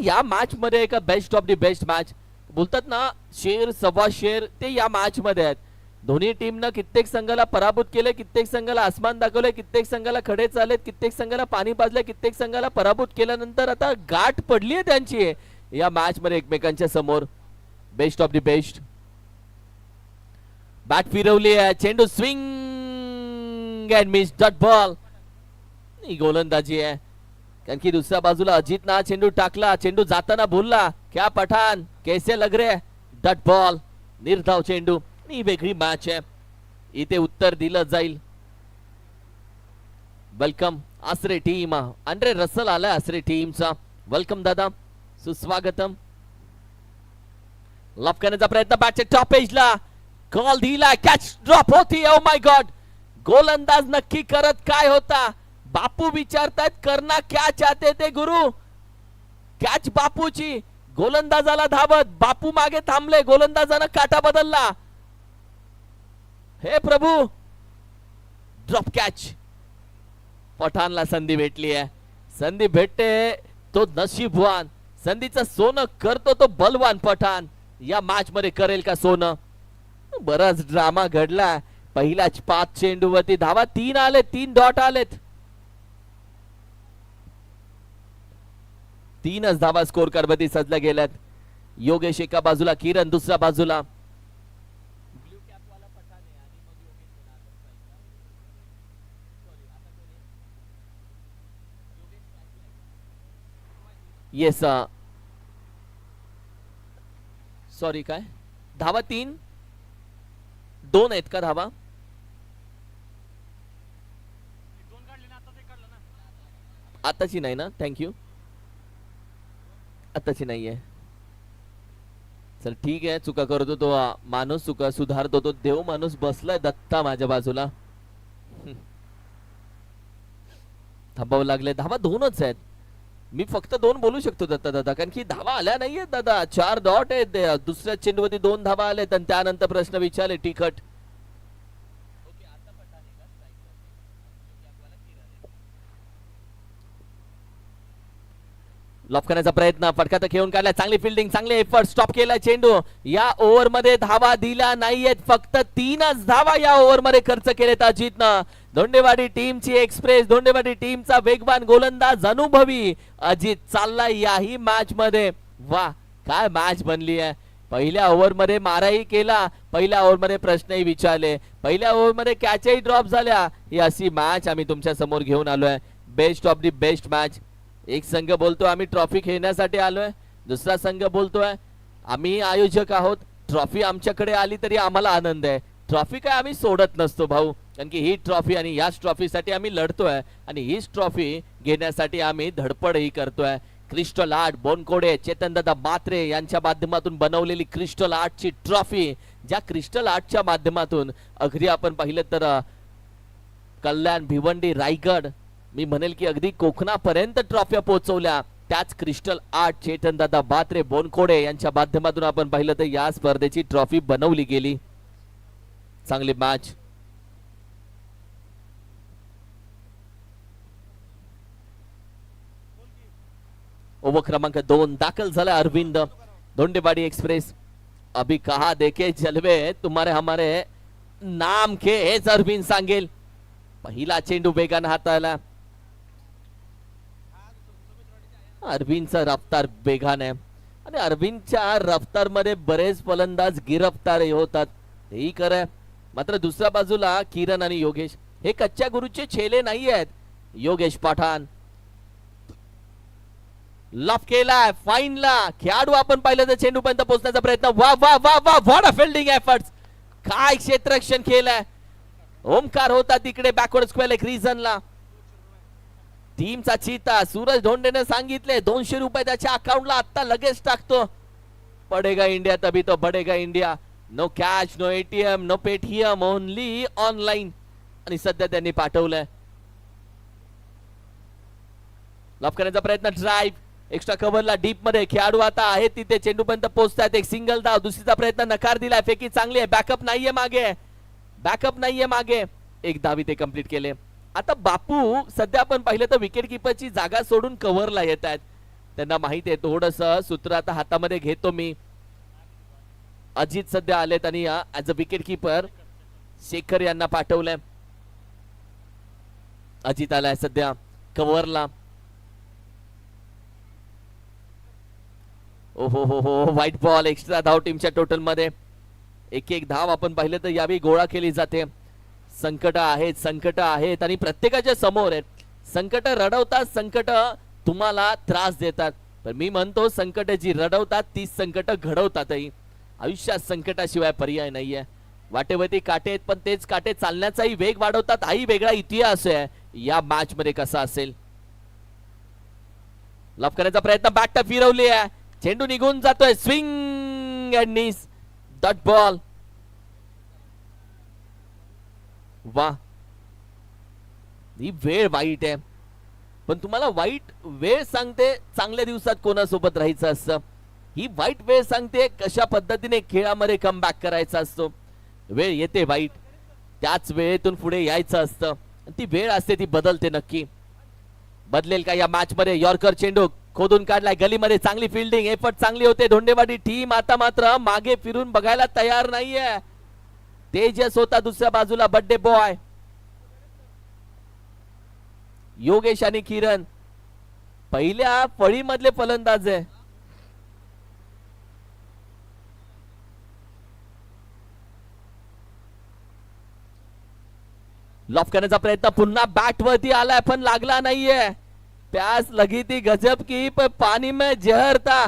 या मॅच मध्ये एका best of the best match बोलतात ना, शेर सव्वा शेर ते या मॅच मध्ये आहेत. दोन्ही टीमनं कित्येक संघाला पराभूत केले, कित्येक संघाला आसमान दाखवले, कित्येक संघाला खडे चाललेत, कित्येक संघाला पाणी पाजले, कित्येक संघाला पराभूत केल्यानंतर आता गाठ पडली आहे त्यांची या मॅच मध्ये एकमेकांच्या समोर. Best of the best. Bat फिरवली आहे, चेंडू swing and miss, dot ball. गोलंदाजी आहे कारण की दुसऱ्या बाजूला अजित ना चेंडू टाकला, चेंडू जाताना बोलला क्या पठाण कैसे लग रहे, डॉट बॉल. निर्धाव चेंडू. ही वेगळी मॅच आहे, इथे उत्तर दिलं जाईल. वेलकम आसरे टीम. आंड्रे रसल आलाय आसरे टीमचा. वेलकम दादा, सुस्वागतम. लॉफ करण्याचा प्रयत्न बॅटच्या टॉप एजला, कॉल दिला, कॅच ड्रॉप होती. ओ माय गॉड, गोलंदाज नक्की करत काय होता. बापू विचारतात करना क्या चाहते थे गुरु. कॅच बापूची, गोलंदाजाला धावत, बापू मागे थांबले, गोलंदाजानं काटा बदलला. हे प्रभू, ड्रॉप कॅच. पठाणला संधी भेटली आहे. संधी भेटते तो नशीबवान, संधीचं सोनं करतो तो बलवान. पठाण या मॅच मध्ये करेल का सोनं. बराच ड्रामा घडला. पहिल्याच 5 चेंडूवरती धावा 3 आले, 3 डॉट आलेत. 3च धावा स्कोर कार्डवरती सजल्या गेल्यात. योगेश एका बाजूला, किरण दुसऱ्या बाजूला. येस, सॉरी काय धावा 3 2 आहेत का धावा. आताची नाही ना, थँक्यू. आताची नाहीये. चल ठीक आहे, चुका करतो तो माणूस, चुका सुधारतो तो देव माणूस. बसलाय दत्ता माझ्या बाजूला. थांबावं लागले. धावा 2च आहेत. मी फक्त 2 बोलू शकतो दत्ता दादा, कारण की धावा आल्या नाहीयेत दादा. 4 डॉट आहेत. दुसऱ्या चेंडूवरती 2 धावा आलेत आणि त्यानंतर प्रश्न विचारले तिखट. लॉफ करण्याचा प्रयत्न, फटका तर खेळून काढला. चांगली फिल्डिंग, चांगले एफर्ट, स्टॉप केला चेंडू. या ओव्हर मध्ये धावा दिल्या नाहीयेत, फक्त 3च धावा या ओव्हर मध्ये खर्च केलेत अजितनं. धोंडेवाडी टीमची एक्सप्रेस, धोंडेवाडी टीमचा वेगवान गोलंदाज अनुभवी अजित चाललाय याही मॅच मध्ये. वा, काय मॅच बनली आहे. पहिल्या ओव्हर मध्ये माराही केला, पहिल्या ओव्हर मध्ये प्रश्नही विचारले, पहिल्या ओव्हर मध्ये कॅचही ड्रॉप झाल्या. ही अशी मॅच आम्ही तुमच्या समोर घेऊन आलोय. Best of the best match. एक संघ बोलतोय आम्ही ट्रॉफी खेळण्यासाठी आलोय, दुसरा संघ बोलतोय आम्ही आयोजक आहोत, ट्रॉफी आमच्याकडे आली तरी आम्हाला आनंद आहे. ट्रॉफी काय आम्ही सोडत नसतो भाऊ, कारण की ही ट्रॉफी आणि याच ट्रॉफीसाठी आम्ही लढतोय आणि हीच ट्रॉफी घेण्यासाठी आम्ही धडपडही करतोय. क्रिस्टल आर्ट बोनकोडे, चेतनदादा मात्रे यांच्या माध्यमातून बनवलेली क्रिस्टल आर्टची ट्रॉफी, ज्या क्रिस्टल आर्टच्या माध्यमातून अगदी आपण पाहिलं तर कल्याण, भिवंडी, रायगड, मी म्हणेल की अगदी कोकणापर्यंत ट्रॉफ्या पोहोचवल्या. त्याच क्रिस्टल आर्ट, चेतनदादा बात्रे, बोनकोडे यांच्या माध्यमातून आपण पाहिलं तर या स्पर्धेची ट्रॉफी बनवली गेली. चांगली मॅच. ओव्हर क्रमांक 2 दाखल झाला अरविंद. धोंडेवाडी एक्सप्रेस अभी कहा देखे जलवे तुम्हारे हमारे नाम के, हेच अरविंद सांगेल. पहिला चेंडू वेगाने हाताळला. अरविंदचा रफ्तार वेगान आहे आणि अरविंदच्या रफ्तार मध्ये बरेच फलंदाज गिरफ्तार होतात, तेही खरं. मात्र दुसऱ्या बाजूला किरण आणि योगेश हे कच्च्या गुरुचे छेले नाही आहेत. योगेश पठाण लॉफ केलाय फाईनला. खेळाडू आपण पाहिलं तर चेंडू पर्यंत पोहोचण्याचा प्रयत्न. वा वा वा वा, व्हॉट अ फिल्डिंग एफर्ट्स. काय क्षेत्ररक्षण केलंय. ओमकार होता तिकडे बॅकवर्ड स्क्वेअर एक रिझनला. टीमचा चीता सूरज धोंडेने सांगितले 200 रुपये त्याच्या अकाउंटला आता लगेच टाकतो. पडेगा इंडिया तभी तो बढ़ेगा India. No cash, no ATM, no Paytm, only online. आणि सध्या त्यांनी पाठवलंय. लॉफ करण्याचा प्रयत्न, ड्राईव्ह एक्स्ट्रा कव्हरला डीप मध्ये. खेळाडू आता आहे तिथे, चेंडू पर्यंत पोहोचतात. एक सिंगल धाव. दुसरीचा प्रयत्न नकार दिलाय. फेकी चांगली आहे. बॅकअप नाहीये मागे, बॅकअप नाहीये मागे. एक धावी ते कंप्लीट केले. आता बापू सध्या आपण पाहिलं तर विकेट किपरची जागा सोडून कव्हरला येत आहेत. त्यांना माहिती आहे थोडस सूत्र आता हातामध्ये घेतो मी. अजित सध्या आलेत आणि as a wicket keeper Shekhar यांना पाठवलंय. अजित आलाय सध्या कव्हरला. ओहो हो हो व्हाईट बॉल. एक्स्ट्रा धाव टीमच्या टोटल मध्ये. एक एक धाव आपण पाहिलं तर यावेळी गोळा केली जाते. संकट आहेत आणि प्रत्येकाच्या समोर आहेत. संकट रडवतात, संकट तुम्हाला त्रास देतात, पण मी म्हणतो संकट जी रडवतात तीच संकट घडवतातही. आयुष्यात संकटाशिवाय पर्याय नाहीये. वाटेवरती काटे आहेत पण तेच काटे चालण्याचाही वेग वाढवतात. हाही वेगळा इतिहास आहे या मॅच मध्ये कसा असेल. लफ करण्याचा प्रयत्न, बॅट फिरवली आहे, चेंडू निघून जातोय. Swing and miss. Dot ball. वा, ही वेळ वाईट आहे पण तुम्हाला वाईट वेळ सांगते चांगल्या दिवसात कोणासोबत राहायचं असतं. ही वाईट वेळ सांगते कशा पद्धतीने खेळामध्ये कमबॅक करायचा असतो. वेळ येते वाईट, त्याच वेळेतून पुढे यायचं असतं. ती वेळ असते ती बदलते. नक्की बदलेल का या मॅच मध्ये. यॉर्कर चेंडू खोदून काढलाय गलीमध्ये. चांगली फिल्डिंग, एफर्ट चांगली होते. धोंडेवाडी टीम आता मात्र मागे फिरून बघायला तयार नाहीये. तेजस होता दुसऱ्या बाजूला, बर्थडे बॉय. योगेश आणि किरण पहिल्या फळीमधले फलंदाज आहे. लॉफ करण्याचा प्रयत्न पुन्हा बॅट वरती आलाय पण लागला नाहीये. प्यास लगी थी गजब की पर पानी में जहर था,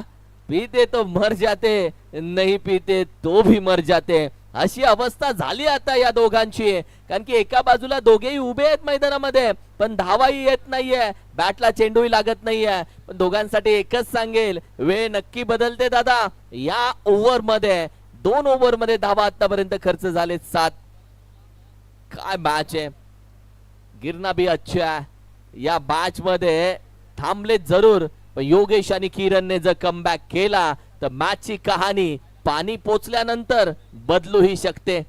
पीते तो मर जाते, नहीं पीते तो भी मर जाते. अशी अवस्था झाली आता या दोघांची. कारण की एका बाजूला दोघेही उभे आहेत मैदानामध्ये पण धावाही येत नाहीये, बॅटला चेंडूही लागत नाहीये. पण दोघांसाठी एकच सांगेल, वेळ नक्की बदलते दादा. या ओव्हर मध्ये 2 ओव्हर मध्ये धावा आतापर्यंत खर्च झाले 7. काय मॅच आहे. गिरना भी अच्छा आहे. या मॅच मध्ये थांबले जरूर पण योगेश आणि किरणने जर कमबॅक केला तर मॅचची कहाणी पाणी पोचल्यानंतर बदलूही शकते.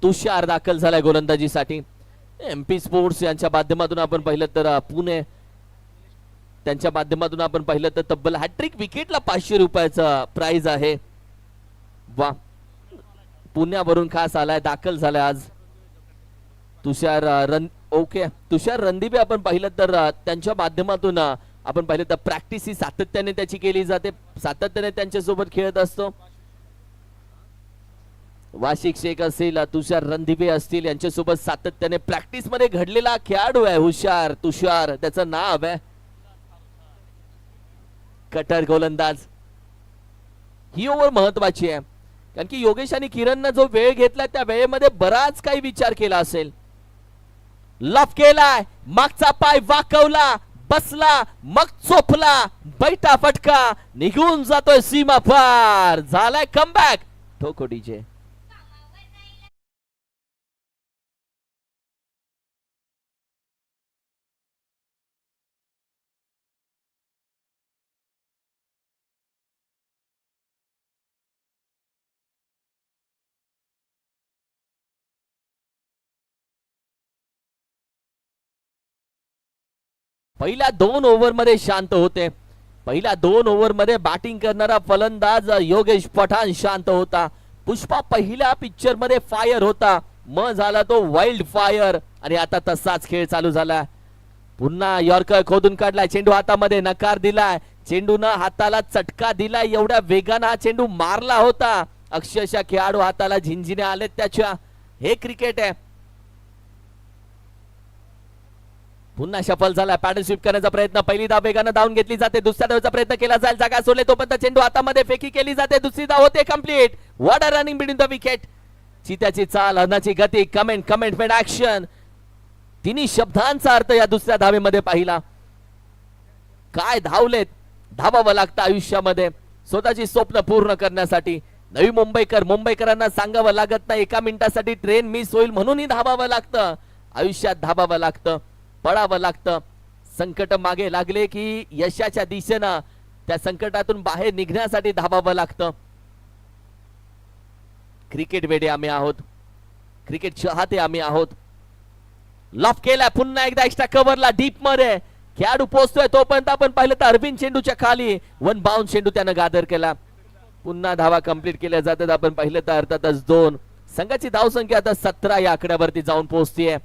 तुषार दाखल झालाय गोलंदाजीसाठी. एमपी स्पोर्ट्स यांच्या माध्यमातून आपण पाहिलं तर पुणे त्यांच्या माध्यमातून आपण पाहिलं तर तब्बल हॅट्रिक विकेटला 500 रुपयाचा प्राइज आहे. वा, पुण्यावरून खास आलाय, दाखल झालाय आज तुषार ओके. तुषार रणदीप आपण पाहिलं तर त्यांच्या माध्यमातून आपण पाहिलं तर प्रॅक्टिस ही सातत्याने त्याची केली जाते. सातत्याने त्यांच्यासोबत खेळत असतो. वाशिक शेख असेल, तुषार रणदीपे असतील, यांच्यासोबत सातत्याने प्रॅक्टिस मध्ये घडलेला खेळाडू आहे हुशार तुषार, त्याचं नाव आहे. कटर गोलंदाज. ही ओव्हर महत्वाची आहे कारण की योगेश आणि किरणनं जो वेळ घेतला त्या वेळेमध्ये बराच काही विचार केला असेल. लफ केलाय, मागचा पाय वाकवला, बसला, मग चोपला, बैठा फटका, निघून जातोय सीमा पार. झालाय कमबॅक. ठोको डीजे. पहिल्या 2 ओव्हर मध्ये शांत होते. पहिल्या 2 ओव्हर मध्ये बॅटिंग करणारा फलंदाज योगेश पठाण शांत होता. पुष्पा पहिल्या पिक्चर मध्ये फायर होता, मग झाला तो वाईल्ड फायर आणि आता तसाच खेळ चालू झाला. पुन्हा यॉर्कर खोदून काढलाय, चेंडू हातामध्ये, नकार दिलाय. चेंडूनं हाताला चटका दिलाय, एवढ्या वेगानं हा चेंडू मारला होता अक्षरशः खेळाडू हाताला झिंझिने आलेत त्याच्या. हे क्रिकेट आहे. पुन्हा सफल झाला. पॅडल स्वीप करण्याचा प्रयत्न, पहिली धाव वेगानं धावून घेतली जाते. दुसऱ्या धावेचा प्रयत्न केला जाईल, जागा सोडले तोपर्यंत चेंडू हातामध्ये फेकी केली जाते. दुसरी धाव होते complete. What a running between the wicket. चित्याची चाल, हरणाची गती, कमेंट ऍक्शन, तिन्ही शब्दांचा अर्थ या दुसऱ्या धावेमध्ये पाहिला. काय धावलेत. धावावं लागतं आयुष्यामध्ये स्वतःची स्वप्न पूर्ण करण्यासाठी. नवी मुंबईकरांना सांगावं लागत नाही 1 मिनिटासाठी ट्रेन मिस होईल म्हणूनही धावावं लागतं. आयुष्यात धावावं लागतं, पडावं लागतं. संकट मागे लागले की यशाच्या दिशेनं त्या संकटातून बाहेर निघण्यासाठी धावावं लागतं. क्रिकेट वेडे आम्ही आहोत, क्रिकेट चाहते आम्ही आहोत. लॉफ केलाय पुन्हा एकदा एक्स्ट्रा कव्हरला डीप मध्ये खेळाडू पोहोचतोय तोपर्यंत आपण पाहिलं तर अरविंद चेंडूच्या खाली वन बाउन्स चेंडू त्यानं गादर केला. पुन्हा धावा कंप्लीट केल्या जातात. आपण पाहिलं तर अर्थातच 2 संघाची धावसंख्या आता 17 या आकड्यावरती जाऊन पोहोचतीये.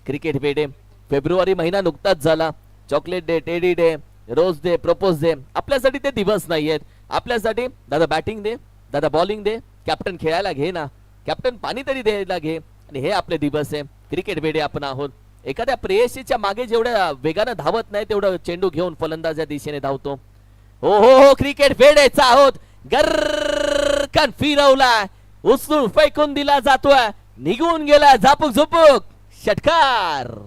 क्रिकेट डे फेब्रुवारी महिना नुकताच झाला. Chocolate day, teddy day, rose day, propose day आपल्यासाठी ते दिवस नाहीयेत. आपल्यासाठी दादा बॅटिंग दे, दादा बॉलिंग दे, कॅप्टन खेळायला घे ना, कॅप्टन पाणी तरी द्यायला घे, आणि हे आपले दिवस आहे. क्रिकेट डे आपण आहोत. एखाद्या प्रेयसीच्या मागे जेवढ्या वेगानं धावत नाही तेवढं चेंडू घेऊन फलंदाज या दिशेने धावतो. हो हो हो क्रिकेट फेडायचा आहोत. गरकन फिरवला, उचलून फेकून दिला जातोय, निघून गेला झापूक झुपूक षटकार.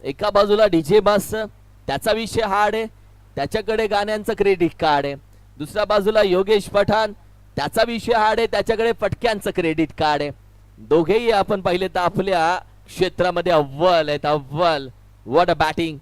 एका बाजूला डीजे बास त्याचा विषय हार्ड आहे, त्याच्याकडे गाण्यांचं क्रेडिट कार्ड आहे. दुसऱ्या बाजूला योगेश पठाण त्याचा विषय हार्ड आहे, त्याच्याकडे फटक्यांचं क्रेडिट कार्ड आहे. दोघेही आपण पाहिले तर आपल्या क्षेत्रामध्ये अव्वल आहेत, अव्वल. What a batting.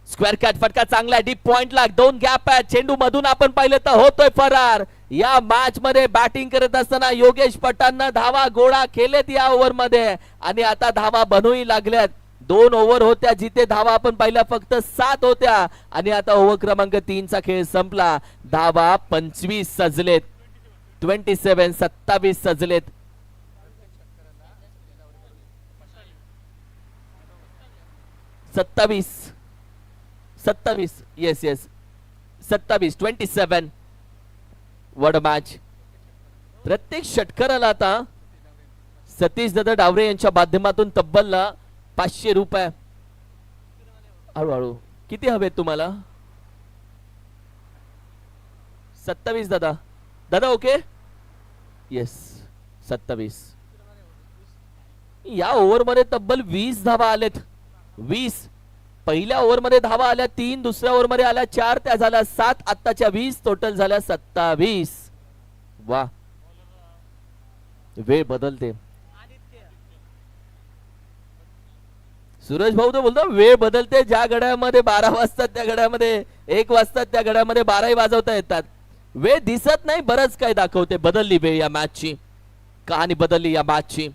Square cut फटका चांगला डीप पॉइंटला 2 गॅप आहेत. चेंडू मधून आपण पाहिलं तर होतोय फरार. या मॅच मध्ये बॅटिंग करत असताना योगेश पठाणनं धावा गोळा केलेत या ओव्हर मध्ये, आणि आता धावा बनूही लागल्यात. 2 ओव्हर होत्या जिथे धावा आपण पाहिल्या फक्त 7 होत्या, आणि आता ओव्हर क्रमांक 3 चा खेळ संपला. धावा 25 सजलेत, 27 सजलेत. सत्तावीस येस येस 27. वड मॅच. प्रत्येक षटकाराला आता सतीश दादा डावरे यांच्या माध्यमातून तब्बल 500 रुपये. हळूहळू किती हवेत तुम्हाला? 27 दादा. दादा ओके येस 27. या ओव्हर मध्ये तब्बल 20 धावा आलेत. 20. पहिल्या ओव्हर मध्ये धावा आल्या 3, दुसऱ्या ओव्हर मध्ये आल्या 4, त्या झाल्या 7, आत्ताच्या 20, टोटल झाल्या 27. वा, वेळ बदलते. सूरज भाऊ तो बोलतो वेळ बदलते. ज्या घड्यामध्ये 12 वाजतात त्या घड्यामध्ये 1 वाजतात, त्या घड्यामध्ये 12ही वाजवता येतात. वेळ दिसत नाही, बरंच काय दाखवते. बदलली वेळ या मॅचची, कहाणी बदलली या मॅचची.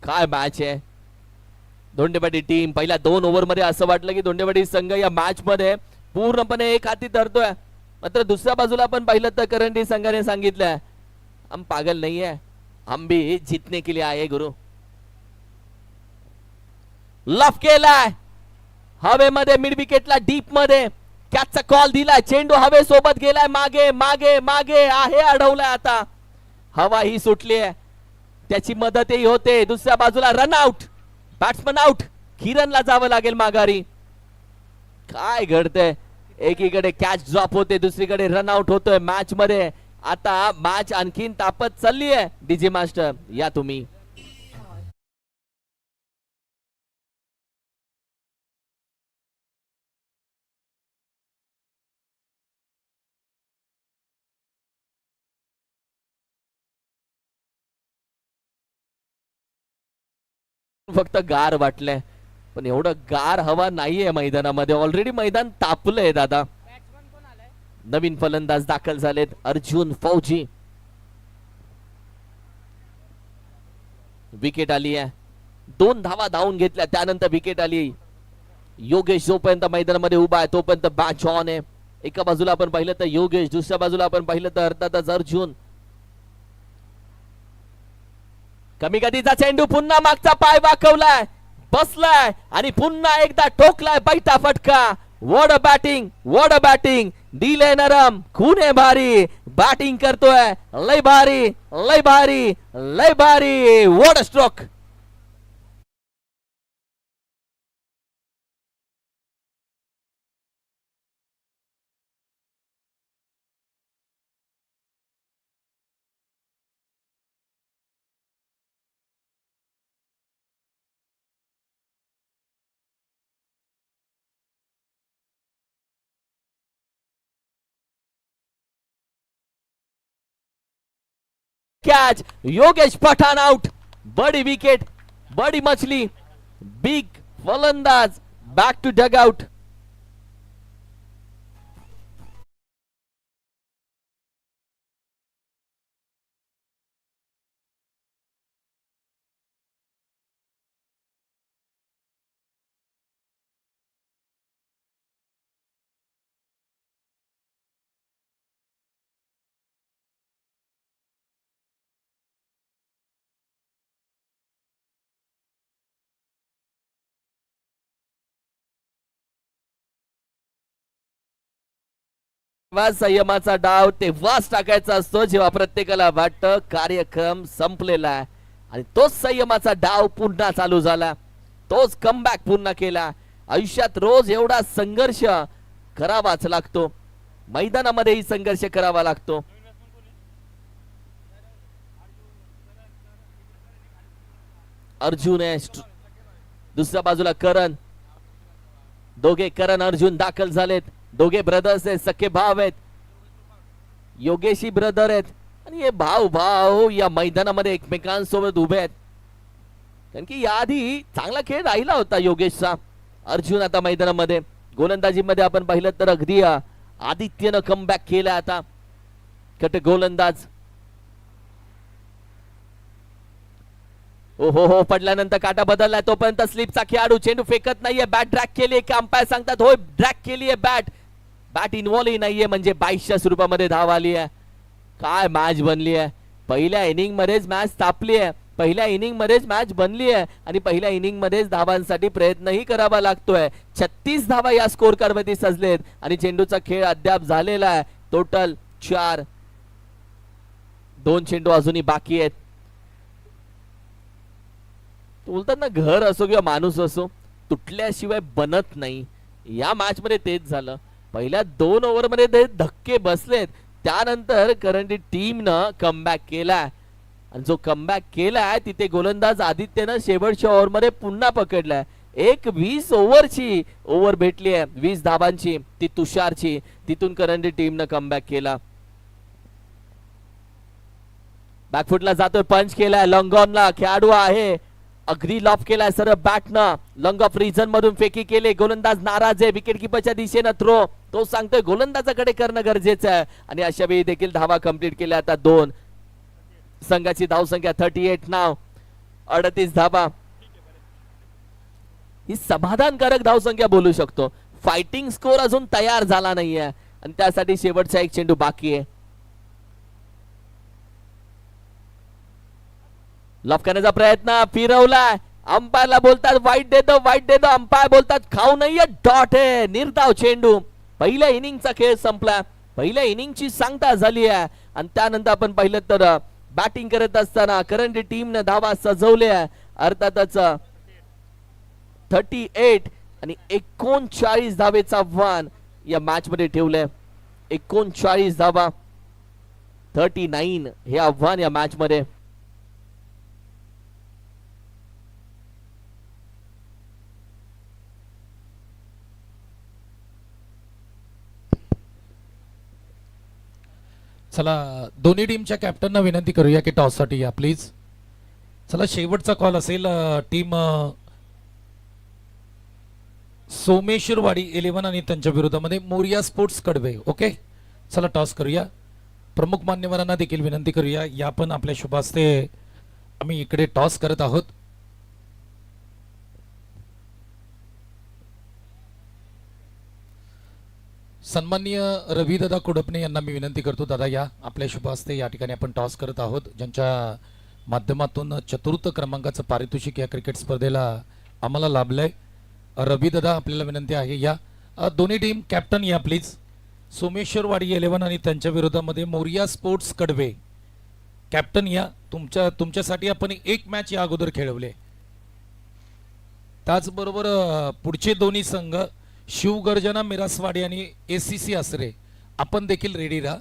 काय मॅच आहे. धोंडेवाडी टीम पहिल्या 2 ओव्हर मध्ये असं वाटलं की धोंडेवाडी संघ या मॅच मध्ये पूर्णपणे एक हाती धरतोय. मात्र दुसऱ्या बाजूला आपण पाहिलं तर करंडी संघाने सांगितलंय हम पागल नहीं है, हम भी जीतने के लिए आए गुरु. लफ केलाय हवेमध्ये, मिड विकेटला डीप मध्ये कॅचचा कॉल दिलाय. चेंडू हवे सोबत गेलाय, मागे मागे मागे आहे, अडवलाय. आता हवा ही सुटली आहे, त्याची मदतही होते. दुसऱ्या बाजूला रन आउट, बॅट्समन आउट. किरणला जावं लागेल माघारी. काय घडतंय, एकीकडे कॅच ड्रॉप होते, दुसरीकडे रन आउट होतोय मॅच मध्ये. आता मॅच आणखीन तापत चालली आहे. डीजे मास्टर या तुम्ही. फक्त गार वाटलंय, पण एवढं गार हवा नाहीये मैदानामध्ये. ऑलरेडी मैदान तापलंय दादा. नवीन फलंदाज दाखल झालेत, अर्जुन फौजी. विकेट आली आहे, 2 धावा धावून घेतल्या, त्यानंतर विकेट आली. योगेश जोपर्यंत मैदानामध्ये उभा आहे तोपर्यंत मॅच ऑन आहे. एका बाजूला आपण पाहिलं तर योगेश, दुसऱ्या बाजूला आपण पाहिलं तर अर्थातच अर्जुन. कमी गतीचा चेंडू पुन्हा मागचा पाय वाकवलाय, बसलाय आणि पुन्हा एकदा ठोकलाय बैठा फटका. What a batting, what a batting. दिले नरम, खूने भारी. बॅटिंग करतोय, लय भारी, लय भारी, लय भारी. What a stroke. Catch, Yogesh Pathan out. बड़ी विकेट, बड़ी मछली, बिग फलंदाज बैक टू डग आउट. संयमाचा डाव तेव्हाच टाकायचा असतो जेव्हा प्रत्येकाला वाटतं कार्यक्रम संपलेला आहे, आणि तोच संयमाचा डाव पुन्हा चालू झाला, तोच कमबॅक पुन्हा केला. आयुष्यात रोज एवढा संघर्ष करावाच लागतो, मैदानामध्येही संघर्ष करावा लागतो. अर्जुन आहे दुसऱ्या बाजूला करण. दोघे करण अर्जुन दाखल झालेत. दोघे ब्रदर्स आहेत, सख्खे भाव आहेत, योगेशी ब्रदर आहेत, आणि हे भाऊ भाऊ या मैदानामध्ये एकमेकांसोबत उभे आहेत. कारण की याआधी चांगला खेळ राहिला होता योगेशचा. अर्जुन आता मैदानामध्ये गोलंदाजीमध्ये आपण पाहिलं तर अगदी आदित्यनं कमबॅक केला. आता कट गोलंदाज, ओ हो पडल्यानंतर काटा बदललाय, तोपर्यंत स्लिपचा खेळाडू चेंडू फेकत नाहीये. बॅट ड्रॅग केली आहे, अंपायर सांगतात होय ड्रॅग केली आहे बॅट. बॅट इन्व्हॉल्व नाहीये, म्हणजे 22च्या स्वरूपामध्ये धाव आली आहे. काय मॅच बनली आहे, पहिल्या इनिंग मध्येच मॅच तापली आहे, पहिल्या इनिंग मध्येच मॅच बनली आहे, आणि पहिल्या इनिंग मध्येच धावांसाठी प्रयत्नही करावा लागतोय. 36 धावा या स्कोर कार्ड मध्ये सजलेत, आणि चेंडूचा खेळ अद्याप झालेला आहे. टोटल 4. 2 चेंडू अजूनही बाकी आहेत. बोलतात ना, घर असो किंवा माणूस असो, तुटल्याशिवाय बनत नाही. या मॅच मध्ये तेच झालं. पहिल्या 2 ओव्हर मध्ये ते धक्के बसलेत, त्यानंतर करंटी टीमनं कमबॅक केलाय, आणि जो कमबॅक केलाय तिथे गोलंदाज आदित्यनं शेवटच्या ओव्हर मध्ये पुन्हा पकडलाय. एक 20 ओव्हरची ओव्हर भेटली आहे, 20 धाबांची, ती तुषारची. तिथून करंटी टीमनं कमबॅक केला. बॅकफुटला जातोय, पंच केलाय, लॉंग ऑनला खेळाडू आहे, अगदी लॉफ केलाय सरळ बॅटनं. लॉंग ऑफ रिजन मधून फेकी केले, गोलंदाज नाराज आहे. विकेट किपरच्या दिशेनं थ्रो, तो सांगतोय गोलंदाजाकडे करणं गरजेचं आहे, आणि अशा वेळी देखील धावा कंप्लीट केल्या. आता 2. संघाची धावसंख्या 38 नाव, 38 धावा. ही समाधानकारक धावसंख्या बोलू शकतो. फायटिंग स्कोर अजून तयार झाला नाहीये, आणि त्यासाठी शेवटचा एक चेंडू बाकी आहे. लॉफ करण्याचा प्रयत्न, फिरवलाय, अंपायरला बोलतात वाईट देतो, वाईट देतो. अंपायर बोलतात खाऊ नाहीये, डॉट आहे. निर्धाव चेंडू. पहिल्या इनिंगचा खेळ संपला, पहिल्या इनिंगची सांगता झाली आहे, आणि त्यानंतर आपण पाहिलं तर बॅटिंग करत असताना करंटी टीमने धावा सजवल्या. अर्थातच 38 आणि 39 धावेचं आव्हान या मॅच मध्ये ठेवलंय. 39 धावा, 39 हे आव्हान या मॅच मध्ये. चला, दोन्ही टीमच्या कॅप्टनना विनंती करूया की टॉस साठी या प्लीज. चला, शेवटचा कॉल असेल टीम सोमेश्वरवाडी 11 आणि त्यांच्या विरोधामध्ये मोरिया स्पोर्ट्स कडवे. ओके, चला टॉस करूया. प्रमुख मान्यवरांना देखील विनंती करूया, या पण आपल्या शुभास्ते आम्ही इकडे टॉस करत आहोत. सन्माननीय रविदादा कुडपणे यांना मी विनंती करतो, दादा या आपल्या शुभ हस्ते या ठिकाणी आपण टॉस करत आहोत, ज्यांच्या माध्यमातून चतुर्थ क्रमांकाचं पारितोषिक या क्रिकेट स्पर्धेला आम्हाला लाभलंय. रविदादा आपल्याला विनंती आहे, या दोन्ही टीम कॅप्टन या प्लीज. सोमेश्वरवाडी 11 आणि त्यांच्या विरोधामध्ये मोरिया स्पोर्ट्स कडवे कॅप्टन या. तुमच्यासाठी आपण एक मॅच या अगोदर खेळवले. त्याचबरोबर पुढचे दोन्ही संघ शिवगर्जना मिरासवाडी आणि एसीसी आसरे आपण देखील रेडी राहा.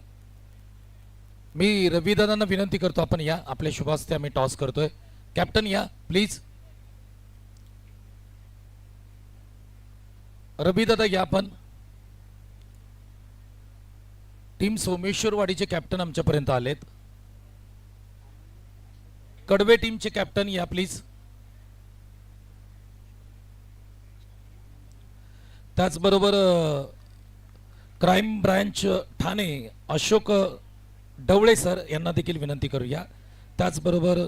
मी रविदादांना विनंती करतो, आपण या आपल्या शुभास्ते आम्ही टॉस करतोय. कॅप्टन या प्लीज. रविदादा या आपण. टीम सोमेश्वरवाडीचे कॅप्टन आमच्यापर्यंत आलेत. कडवे टीमचे कॅप्टन या प्लीज. त्याचबरोबर क्राईम ब्रांच ठाणे अशोक डवळे सर यांना देखील विनंती करूया. त्याचबरोबर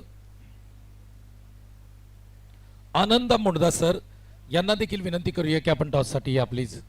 आनंद मुंडदा सर यांना देखील विनंती करूया की आपण टॉससाठी या प्लीज.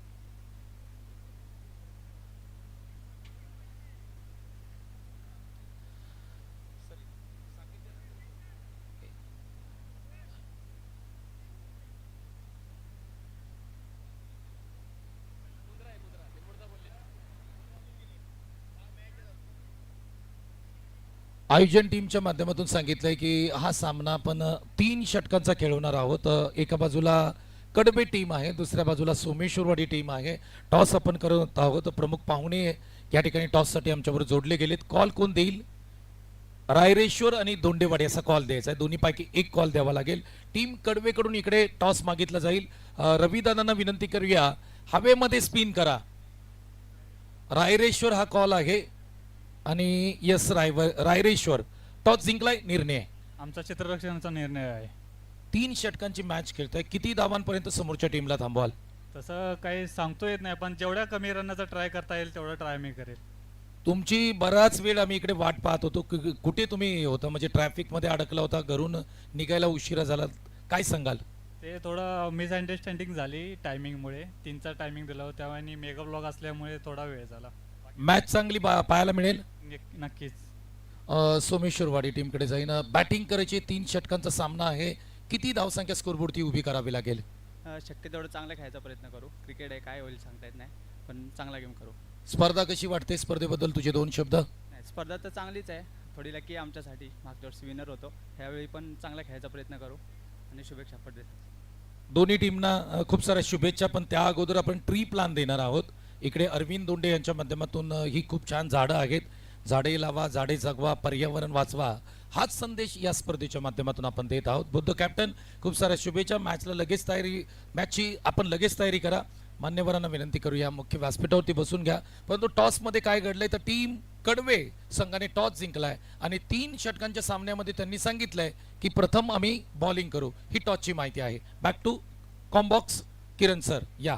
आयोजन टीमच्या माध्यमातून सांगितलंय की हा सामना आपण 3 षटकांचा खेळवणार आहोत. एका बाजूला कडबे टीम आहे, दुसऱ्या बाजूला सोमेश्वरवाडी टीम आहे. टॉस आपण करत आहोत. प्रमुख पाहुणे या ठिकाणी टॉससाठी आमच्याबरोबर जोडले गेलेत. कॉल कोण देईल? रायरेश्वर आणि दोंडेवाडी असा कॉल द्यायचा आहे. दोन्हीपैकी एक कॉल द्यावा लागेल. टीम कडवेकडून इकडे टॉस मागितला जाईल. रविदादांना विनंती करूया हवेमध्ये स्पिन करा. रायरेश्वर हा कॉल आहे आणि यस रायरेश्वर टॉस जिंकलाय. निर्णय आमचा क्षेत्ररक्षणाचा निर्णय आहे. 3 षटकांची मॅच खेळताय. किती धावांपर्यंत समोरच्या टीमला थांबवाल? तसं काही सांगतो येत नाही, पण जेवढ्या कमी रनचा ट्राय करता येईल तेवढा ट्राय मी करेल. तुमची बराच वेळ आम्ही इकडे वाट पाहत होतो. कुठे तुम्ही होता? म्हणजे ट्रॅफिक मध्ये अडकला होता, घरून निघायला उशिरा झाला, काय सांगाल? ते थोडं मिसअंडरस्टँडिंग झाली टायमिंगमुळे. 3चा टायमिंग दिला होता तेव्हा आणि मेगा ब्लॉग असल्यामुळे थोडा वेळ झाला. मॅच चांगली पाहायला मिळेल. नक्कीच. सोमेश्वरवाडी टीमकडे जाईन. बॅटिंग करायची. 3 षटकांचा सामना आहे. किती धावसंख्या स्कोरबोर्डती उभी करावी लागेल? शक्य तेवढं चांगलं खेळायचा प्रयत्न करू. क्रिकेट आहे, काय होईल सांगता येत नाही, पण चांगला गेम करू. स्पर्धा कशी वाटते? स्पर्धेबद्दल तुझे 2 शब्द. नाही, स्पर्धा तर चांगलीच आहे. थोडी लकी आमच्यासाठी. मागच्या वर्षी विनर होतो. ह्यावेळी पण चांगला खेळायचा प्रयत्न करू आणि शुभेच्छा पण देतो. दोन्ही टीमना खूप साऱ्या शुभेच्छा. पण त्या अगोदर आपण ट्री प्लान देणार आहोत. इकडे अरविंद दोंडे यांच्या माध्यमातून ही खूप छान झाडं आहेत. झाडे लावा, झाडे जगवा, पर्यावरण वाचवा, हाच संदेश या स्पर्धेच्या माध्यमातून आपण देत आहोत. बुद्ध कॅप्टन खूप साऱ्या शुभेच्छा. मॅचची आपण लगेच तयारी करा. मान्यवरांना विनंती करूया मुख्य व्यासपीठावरती बसून घ्या. परंतु टॉसमध्ये काय घडलंय तर टीम कडवे संघाने टॉस जिंकलाय आणि 3 षटकांच्या सामन्यामध्ये त्यांनी सांगितलंय की प्रथम आम्ही बॉलिंग करू. ही टॉसची माहिती आहे. बॅक टू कॉम्बॉक्स. किरण सर या.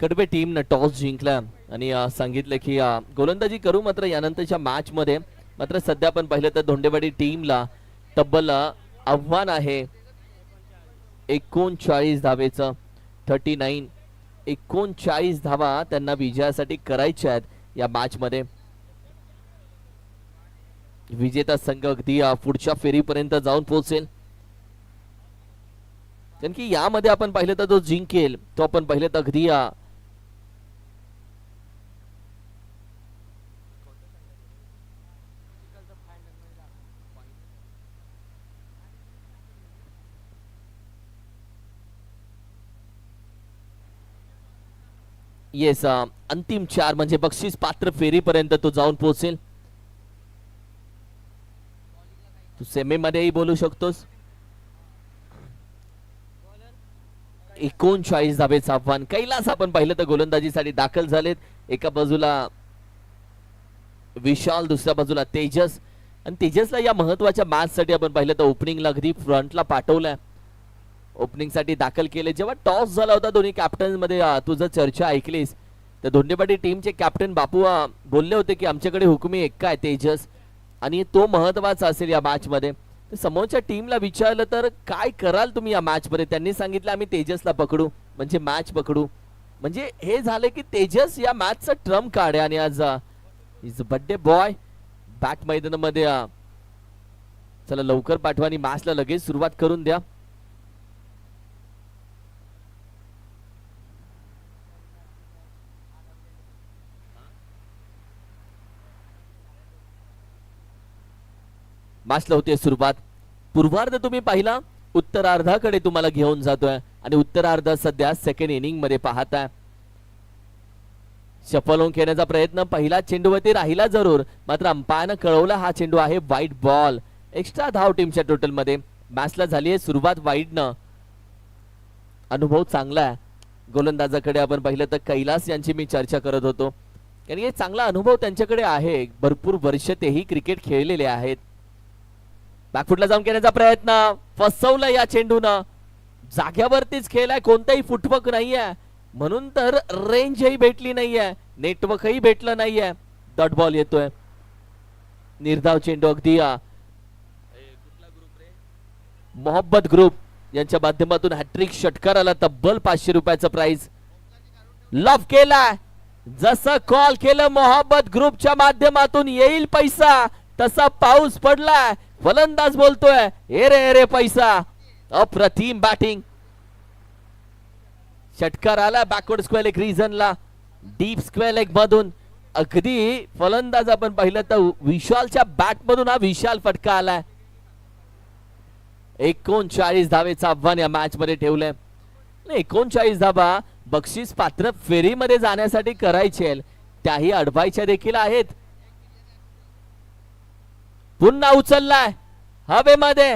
कडवे टीमनं टॉस जिंकला आणि सांगितलं की गोलंदाजी करू. मात्र यानंतरच्या मॅच मध्ये मात्र सध्या आपण पाहिलं तर धोंडेवाडी टीमला तब्बल आव्हान आहे 39 धावेचं. 39 धावा त्यांना विजयासाठी करायच्या आहेत या मॅच मध्ये. विजेता संघ अगदी पुढच्या फेरीपर्यंत जाऊन पोहोचेल. कारण की यामध्ये आपण पाहिलं तर जो जिंकेल तो आपण पाहिलं तर अगदी येस अंतिम 4 म्हणजे बक्षीस पात्र फेरीपर्यंत तो जाऊन पोहोचेल. तू सेमी मध्येही बोलू शकतोस. 39 धावेचं आव्हान. कैलास आपण पाहिलं तर गोलंदाजीसाठी दाखल झालेत. एका बाजूला विशाल, दुसऱ्या बाजूला तेजस. आणि तेजसला या महत्वाच्या मॅच साठी आपण पाहिलं तर ओपनिंगला अगदी फ्रंटला पाठवलंय. ओपनिंग साठी दाखल केले. जेव्हा टॉस झाला होता दोन्ही कॅप्टन मध्ये तुझं चर्चा ऐकलीस तर धोंडेवाडी टीमचे कॅप्टन बापू बोलले होते की आमच्याकडे हुकुमी एक्का आहे तेजस आणि तो महत्वाचा असेल या मॅच मध्ये. समोरच्या टीमला विचारलं तर काय कराल तुम्ही या मॅच मध्ये? त्यांनी सांगितलं आम्ही तेजसला पकडू म्हणजे मॅच पकडू. म्हणजे हे झाले की तेजस या मॅचचा ट्रम्प कार्ड आहे आणि आज इज बर्थडे बॉय बॅक मैदानामध्ये. चला लवकर पाठवा आणि मॅचला लगेच सुरुवात करून द्या. मॅचला होते सुरुवात. पूर्वार्ध तुम्ही पाहिला, उत्तरार्धाकडे तुम्हाला घेऊन जातोय आणि उत्तरार्ध सध्या सेकंड इनिंग मध्ये पाहताय. शफल होऊन खेळण्याचा प्रयत्न. पहिला चेंडूवरती राहिला जरूर, मात्र अंपायरनं कळवला हा चेंडू आहे वाईट बॉल. एक्स्ट्रा धाव टीमच्या टोटल मध्ये. मॅचला झाली आहे सुरुवात वाईडनं. अनुभव चांगला आहे गोलंदाजाकडे. आपण पाहिलं तर कैलास यांची मी चर्चा करत होतो. कारण हे चांगला अनुभव त्यांच्याकडे आहे, भरपूर वर्ष तेही क्रिकेट खेळलेले आहेत. बॅकफुटला जाऊन केल्याचा प्रयत्न, फसवलं या चेंडूनं, जाग्यावरतीच खेळलाय, कोणताही फुटवर्क नाहीये, म्हणून तर रेंजही भेटली नाहीये, नेटवर्कही भेटलं नाहीये. डॉट बॉल येतोय. निर्धाव चेंडू अगदी मोहब्बत ग्रुप यांच्या माध्यमातून हॅट्रिक षटकाराला तब्बल 500 रुपयाचं प्राइज. लव केलाय, जसं कॉल केलं मोहब्बत ग्रुपच्या माध्यमातून येईल पैसा, तसा पाऊस पडलाय. फलंदाज बोलतोय एरे पैसा. अप्रतिम बॅटिंग. षटकार आला बॅकवर्ड स्क्वेअर लेग रिजनला, डीप स्क्वेअर लेग मधून. अगदी फलंदाज आपण पाहिलं तर विशालच्या बॅट मधून हा विशाल फटका आलाय. 39 धावेचं आव्हान या मॅच मध्ये ठेवलंय. 39 धावा बक्षीस पात्र फेरीमध्ये जाण्यासाठी करायचे, त्याही अडवायच्या देखील आहेत. पुन्हा उचललाय हवेमध्ये,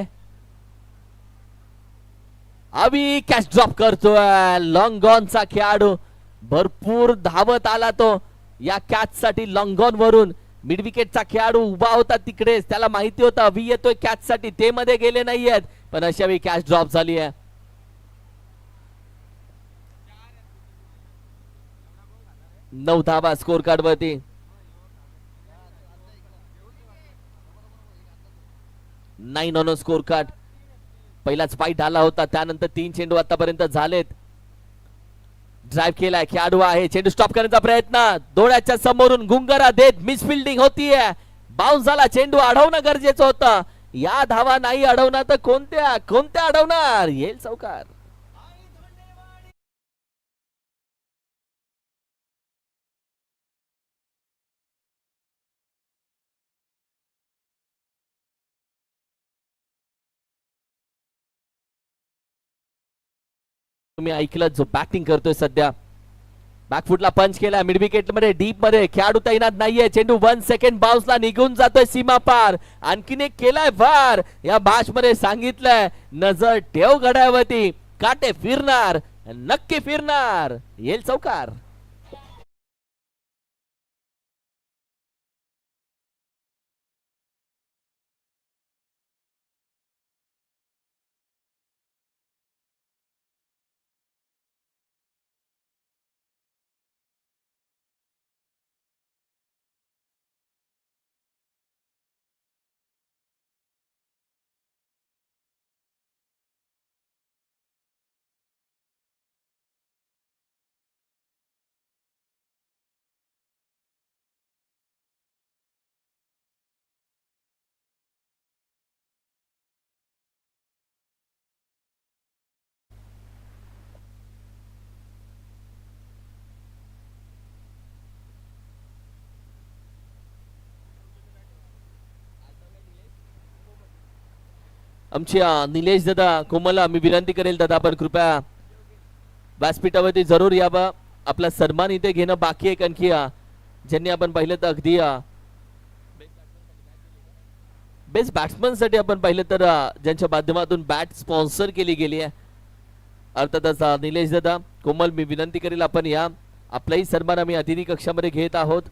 अवी कॅच ड्रॉप करतोय. लॉंग ऑनचा खेळाडू भरपूर धावत आला तो या कॅच साठी. लॉंग ऑन वरून मिड विकेटचा खेळाडू उभा होता तिकडेच, त्याला माहिती होतं अवी येतोय कॅच साठी, ते मध्ये गेले नाहीयेत, पण अशा वेळी कॅच ड्रॉप झाली आहे. नऊ धावा स्कोर कार्ड वरती. 9 ऑन स्कोर कार्ड. पहिलाच फाईट आला होता, त्यानंतर 3 चेंडू आतापर्यंत झालेत. ड्राईव्ह केलाय, खेळाडू आहे, चेंडू स्टॉप करण्याचा प्रयत्न, डोळ्याच्या समोरून गुंगारा देत मिस फिल्डिंग होतीये. बाउन्स झाला, चेंडू अडवणं गरजेचं होतं. या धावा नाही अडवणार तर कोणत्या अडवणार. येईल चौकार. तुम्ही ऐकलं, जो बॅटिंग करतोय सध्या. बॅकफुटला पंच केला, मिड विकेट मध्ये डीप मध्ये खेळाडू तैनात नाहीये. चेंडू 1 सेकंड बाउन्सला निघून जातोय सीमा पार. आणखीन एक केलाय वार. या मॅच मध्ये सांगितलंय नजर ठेव घड्यावरती, काटे फिरणार, नक्की फिरणार. येईल चौकार. आमच्या निलेश दादा कोमला मी विनंती करेल दादा, आपण कृपया व्यासपीठावरती जरूर यावं. आपला सन्मान इथे घेणं बाकी आहे, आणखी ज्यांनी आपण पाहिलं तर अगदी बेस्ट बॅट्समन साठी आपण पाहिलं तर ज्यांच्या माध्यमातून बॅट स्पॉन्सर केली गेली आहे, अर्थातच निलेश दादा कोमल, मी विनंती करेल आपण या. आपलाही सन्मान आम्ही अतिथी कक्षामध्ये घेत आहोत.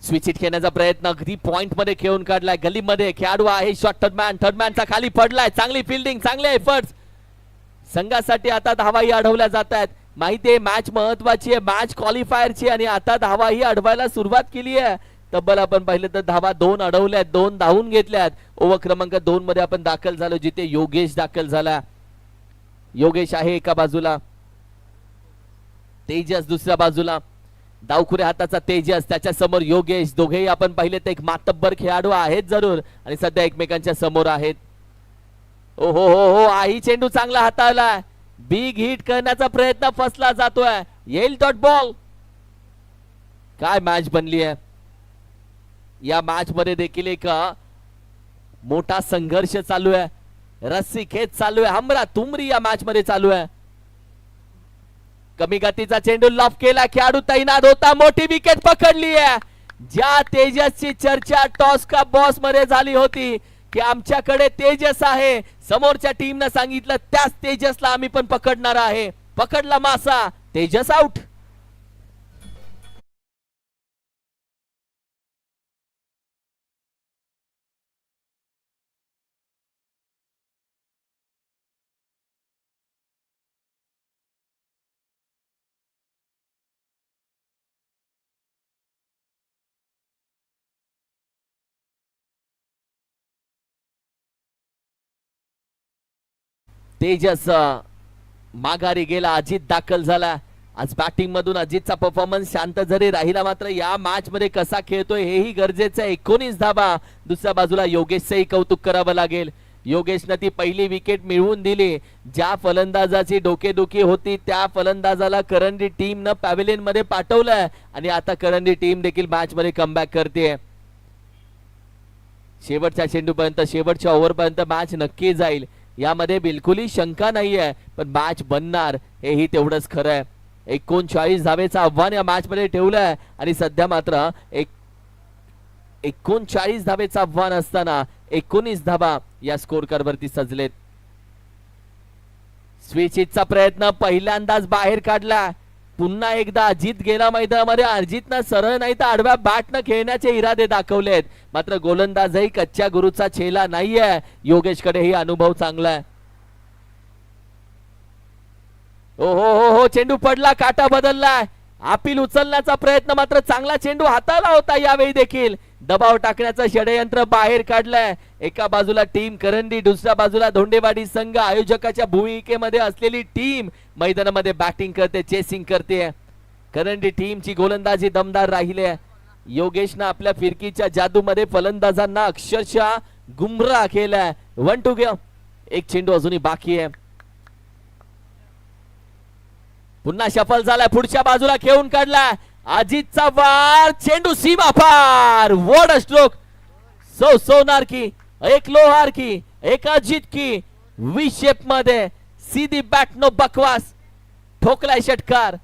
स्विच हिट खेळण्याचा प्रयत्न, अगदी पॉइंट मध्ये खेळून काढलाय. गलीमध्ये खेळाडू आहे, शॉट थर्डमॅनचा खाली पडलाय. चांगली फिल्डिंग, चांगले एफर्ट्स. संघासाठी आता धावाही अडवल्या जात आहेत. माहिती आहे मॅच महत्वाची आहे, मॅच क्वालिफायरची, आणि आता धावाही अडवायला सुरुवात केली आहे. तब्बल आपण पाहिलं तर धावा 2 अडवल्यात, 2 धावून घेतल्यात. ओव्हर क्रमांक 2 मध्ये आपण दाखल झालो, जिथे योगेश दाखल झाला. योगेश आहे एका बाजूला, तेजस दुसऱ्या बाजूला. डावखुऱ्या हाताचा तेजस, त्याच्या समोर योगेश. दोघेही आपण पाहिले तर एक मातब्बर खेळाडू आहेत जरूर, आणि सध्या एकमेकांच्या समोर आहेत. ओ हो हो हो, आई चेंडू चांगला हाताळलाय. बिग हिट करण्याचा प्रयत्न फसला जातोय. येईल डॉट बॉल. काय मॅच बनली आहे. या मॅच मध्ये देखील एक मोठा संघर्ष चालू आहे, रस्सी खेच चालू आहे, हमरा तुमरी या मॅच मध्ये चालू आहे. कमी गतीचा चेंडू लॉफ केला, खेळाडू तैनात होता, मोठी विकेट पकडली आहे. ज्या तेजसची चर्चा टॉस का बॉस मध्ये झाली होती, की आमच्याकडे तेजस आहे. समोरच्या टीमनं सांगितलं त्याच तेजसला आम्ही पण पकडणार आहे. पकडला मासा, तेजस आउट. तेजस माघारी गेला. अजित दाखल झाला. आज बॅटिंग मधून अजितचा परफॉर्मन्स शांत जरी राहिला मात्र या मॅच मध्ये कसा खेळतोय हेही गरजेचं आहे. 19 धाबा. दुसऱ्या बाजूला योगेशचंही कौतुक करावं लागेल. योगेशनं ती पहिली विकेट मिळवून दिली. ज्या फलंदाजाची डोकेदुखी होती त्या फलंदाजाला करंडी टीम न पॅव्हिलियन मध्ये पाठवलंय आणि आता करंडी टीम देखील मॅच मध्ये कमबॅक करते. शेवटच्या चेंडूपर्यंत, शेवटच्या ओव्हरपर्यंत मॅच नक्की जाईल यामध्ये बिलकुलही शंका नाहीये. पण मॅच बनणार हेही तेवढंच खरं आहे. 39 धावेचं आव्हान या मॅच मध्ये ठेवलंय आणि सध्या मात्र 39 धावेचं आव्हान असताना 19 धावा या स्कोर कार्ड वरती सजलेत. स्विचितचा प्रयत्न पहिल्यांदाच बाहेर काढला. पुन्हा एकदा अजित गेला मैदानामध्ये. अजितनं सरळ नाही तर आडव्या बॅटनं खेळण्याचे इरादे दाखवलेत. मात्र गोलंदाजही कच्च्या गुरुचा छेला नाहीये. योगेशकडेही अनुभव चांगला आहे. हो हो हो हो, चेंडू पडला, काटा बदलला. अपील उचलण्याचा प्रयत्न, मात्र चांगला चेंडू हाताला होता. यावेळी देखील दबाव टाकण्याचं षडयंत्र बाहेर काढलंय. एका बाजूला टीम करंडी, दुसऱ्या बाजूला धोंडेवाडी संघ. आयोजकाच्या भूमिकेमध्ये असलेली टीम मैदानामध्ये बॅटिंग करते, चेसिंग करते. करंडी टीमची गोलंदाजी दमदार राहिली आहे. योगेशनं आपल्या फिरकीच्या जादूमध्ये फलंदाजांना अक्षरशः गुमराह केलाय. 1 टू गो. एक चेंडू अजूनही बाकी आहे. पुन्हा शफल झालाय. पुढच्या बाजूला खेळून काढला. अजितचा वार, चेंडू सीमा पार. What a stroke. सोनार की, एक लोहार की, एक अजित की. वी शेप मध्ये सीधी बॅट, नो बकवास. ठोकलाय षटकार.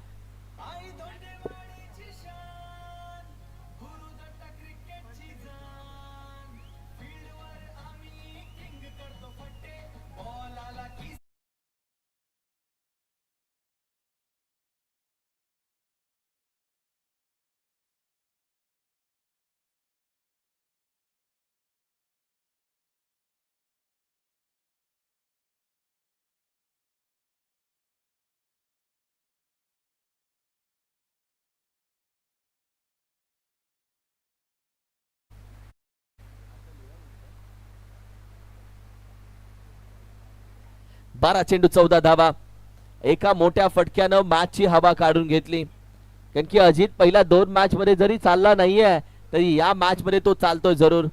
बारा चेंडू 14 धावा. एका मोठ्या फटक्यानं मॅचची हवा काढून घेतली. कारण की अजित पहिल्या 2 मॅच मध्ये जरी चालला नाहीये तरी या मॅच मध्ये तो चालतोय जरूर.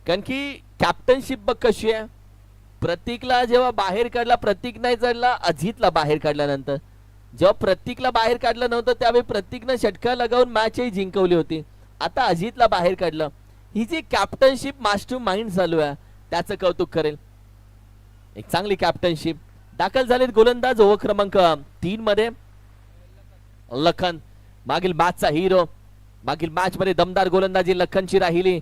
कारण की कॅप्टनशिप बघ कशी आहे. प्रतीकला जेव्हा बाहेर काढला, प्रतीक नाही चढला, अजितला बाहेर काढल्यानंतर जेव्हा प्रतीकला बाहेर काढलं नव्हतं त्यावेळी प्रतीकनं षटकार लगावून मॅचही जिंकवली होती. आता अजितला बाहेर काढलं. ही जी कॅप्टनशिप मास्टर माइंड चालू आहे त्याचं कौतुक करेल. एक चांगली कॅप्टनशिप. दाखल झालेत गोलंदाज ओव्हर क्रमांक 3 मध्ये. लखन मागील मॅचचा हिरो. मागील मॅच मध्ये दमदार गोलंदाजी लखनची राहिली.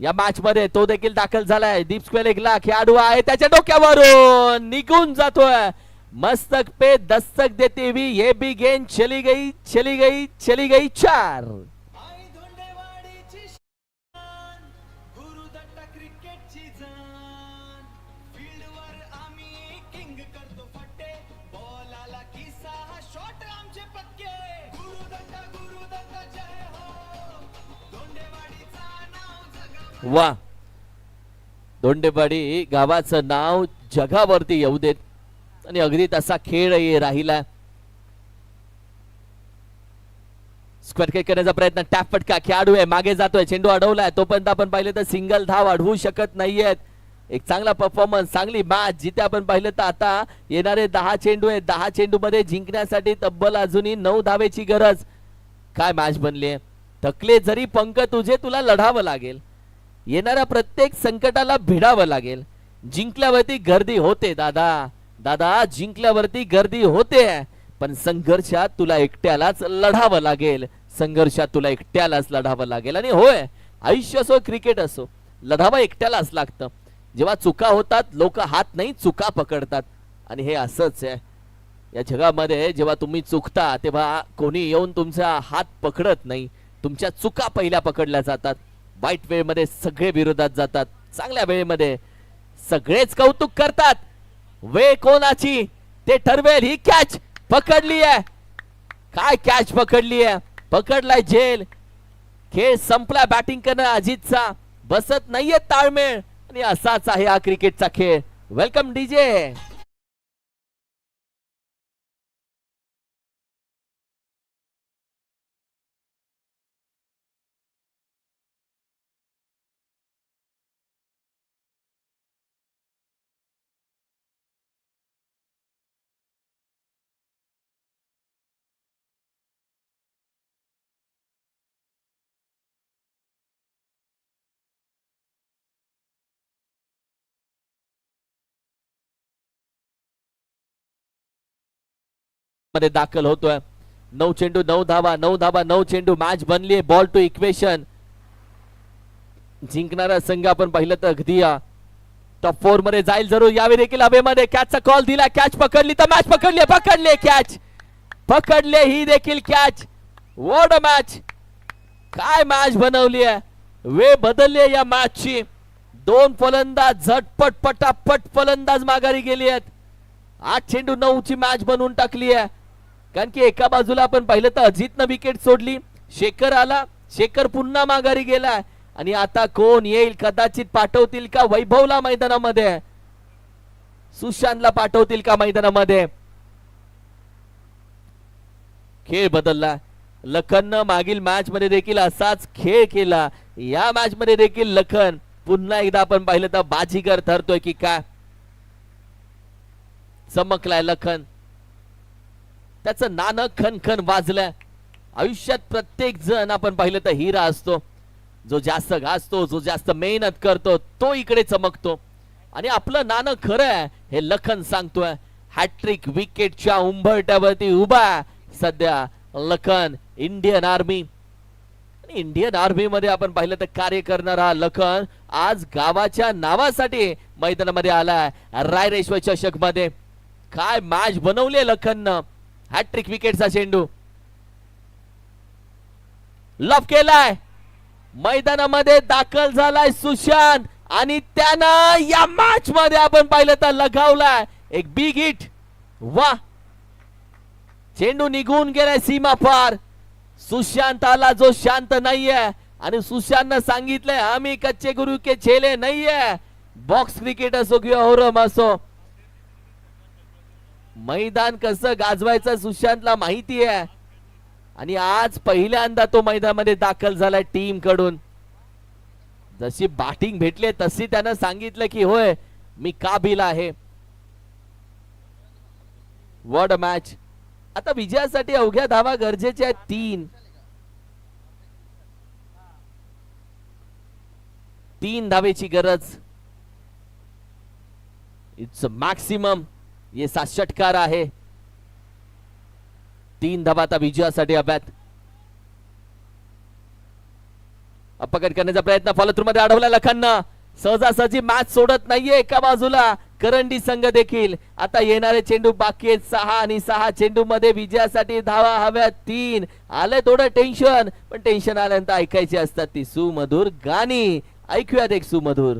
या मॅच मध्ये तो देखील दाखल झालाय. दीप स्क्वेअर एक लाख खेळाडू आहे. त्याच्या डोक्यावरून निघून जातोय. मस्तक पे दस्तक देते हुई ये भी गेंद चली गई चली गई चली गई 4. वा, धोंडेवाडी गावाचं नाव जगावरती येऊ देत. आणि अगदी तसा खेळ राहिला. स्क्वेअर किक करण्याचा प्रयत्न, टॅप फटका. खेळाडू आहे, मागे जातोय, चेंडू अडवलाय. तोपर्यंत आपण पाहिलं तर सिंगल धाव अडवू शकत नाहीयेत. एक चांगला परफॉर्मन्स, चांगली मॅच. जिथे आपण पाहिलं तर आता येणारे 10 चेंडू आहेत. 10 चेंडू मध्ये जिंकण्यासाठी तब्बल अजूनही 9 धावेची गरज. काय मॅच बनली. थकले जरी पंख तुझे, तुला लढावं लागेल. येणाऱ्या प्रत्येक संकटाला भिडावं लागेल. जिंकल्यावरती गर्दी होते दादा, दादा जिंकल्यावरती गर्दी होते. पण संघर्षात तुला एकट्यालाच लढावं लागेल. संघर्षात तुला एकट्यालाच लढावं लागेल. आणि होय, आयुष्य असो क्रिकेट असो, लढावं एकट्यालाच लागतं. जेव्हा चुका होतात लोक हात नाही चुका पकडतात, आणि हे असंच आहे या जगामध्ये. जेव्हा तुम्ही चुकता तेव्हा कोणी येऊन तुमचा हात पकडत नाही, तुमच्या चुका पहिल्या पकडल्या जातात. वाईट वेळेमध्ये सगळे विरोधात जातात, चांगल्या वेळेमध्ये सगळेच कौतुक करतात. वेळ कोणाची ते ठरवेल. ही कॅच पकडली आहे, काय कॅच पकडली आहे, पकडलाय झेल. खेळ संपला. बॅटिंग करणं अजितचा बसत नाहीये ताळमेळ, आणि असाच आहे हा क्रिकेटचा खेळ. Welcome DJ. मध्ये दाखल होतोय. 9 चेंडू 9 धावा, 9 धावा 9 चेंडू. मॅच बनली आहे बॉल टू इक्वेशन. जिंकणारा संघ आपण पाहिलं तर अगदी टॉप 4 मध्ये जाईल जरूर. यावेळी देखील हवेमध्ये कॅचचा कॉल दिला. कॅच पकडली तर मॅच पकडली, पकडले कॅच, पकडले ही देखील कॅच. व्हॉट अ मॅच, काय मॅच बनवली आहे. वेळ बदलली आहे या मॅचची. 2 फलंदाज झटपट पटापट फलंदाज माघारी गेली आहेत. 8 चेंडू 9 ची मॅच बनवून टाकली आहे. कारण की एका बाजूला आपण पाहिलं तर अजितनं विकेट सोडली, शेखर आला, शेखर पुन्हा माघारी गेलाय. आणि आता कोण येईल, कदाचित पाठवतील का वैभवला मैदानामध्ये, सुशांतला पाठवतील का मैदानामध्ये. खेळ बदलला. लखननं मागील मॅच मध्ये देखील असाच खेळ केला. या मॅच मध्ये देखील लखन पुन्हा एकदा आपण पाहिलं तर बाजीगर ठरतोय की काय. चमकलाय लखन, त्याचं नाणं खनखन वाजलंय. आयुष्यात प्रत्येक जण आपण पाहिलं तर हिरा असतो. जो जास्त घासतो, जो जास्त मेहनत करतो, तो इकडे चमकतो. आणि आपलं नाणं खरं आहे हे लखन सांगतोय. हॅट्रिक विकेटच्या उंबरट्यावरती उभा सध्या Lakhan. Indian army, Indian army मध्ये आपण पाहिलं तर कार्य करणारा लखन आज गावाच्या नावासाठी मैदानामध्ये आलाय. रायरेश्वर चषक मध्ये काय मॅच बनवली लखननं. हॅट्रिक विकेटचा चेंडू लफ केलाय. मैदानामध्ये दाखल झालाय सुशांत, आणि त्यानं या मॅच मध्ये आपण पाहिलं तर लगावलाय एक बिग हिट. वा, चेंडू निघून गेलाय सीमा पार. सुशांत आला जो शांत नाहीये, आणि सुशांतनं सांगितलंय आम्ही कच्चे गुरु के चेले नाहीये. बॉक्स क्रिकेट असो किंवा ओरम असो, मैदान कसं गाजवायचं सुशांतला माहिती आहे. आणि आज पहिल्यांदा तो मैदानामध्ये दाखल झालाय टीम कडून. जशी बॅटिंग भेटली तशी त्यानं सांगितलं की होय मी काबिल आहे. What a match. आता विजयासाठी अवघ्या धावा गरजेच्या आहेत 3 धावेची गरज. It's maximum. ये षटकार आहे. 3 धावा आता विजयासाठी हव्यात. अपघात करण्याचा प्रयत्न फॉलोथ्रू मध्ये अडवला लखननं. सहजासहजी मॅच सोडत नाहीये एका बाजूला करंडी संघ देखील. आता येणारे चेंडू बाकी आहेत 6, आणि 6 चेंडू मध्ये विजयासाठी धावा हव्यात 3. आलंय थोडं टेन्शन, पण टेन्शन आल्यानंतर ऐकायची असतात ती सुमधुर गाणी. ऐकूयात एक सुमधुर.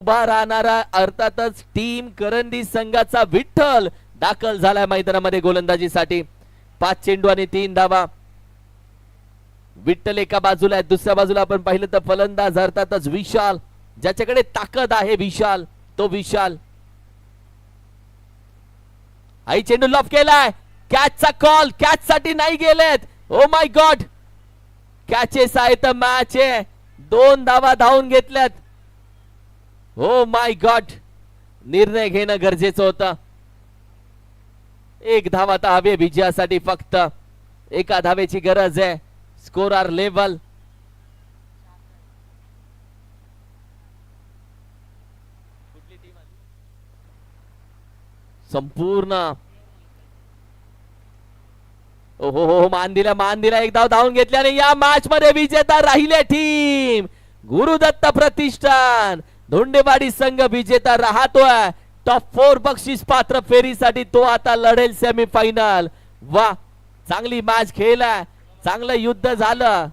उभा राहणारा अर्थातच टीम करंदी संघाचा विठ्ठल दाखल झालाय मैदानामध्ये गोलंदाजीसाठी. 5 चेंडू आणि 3 धावा. विठ्ठल एका बाजूला आहे, दुसऱ्या बाजूला आपण पाहिलं तर फलंदाज अर्थातच विशाल, ज्याच्याकडे ताकद आहे विशाल, तो विशाल. आई चेंडू लॉफ केलाय, कॅचचा कॉल, कॅच साठी नाही गेलेत. ओ माय गॉड, कॅचेस आहे तर मॅच आहे. 2 धावा धावून घेतल्यात. ओ माय गॉड, निर्णय घेणं गरजेचं होतं. 1 धावा तर हवी विजयासाठी, फक्त एका धावेची गरज आहे. Score are level. संपूर्ण ओहो हो, मान दिला, एक धाव धावून घेतल्याने या मॅच मध्ये विजेता राहिले टीम गुरुदत्त प्रतिष्ठान. धोंडेवाडी संघ विजेता राहतोय. टॉप 4 बक्षीस पात्र फेरीसाठी तो आता लढेल सेमीफायनल. वा, चांगली मॅच खेळलाय, चांगलं युद्ध झालं.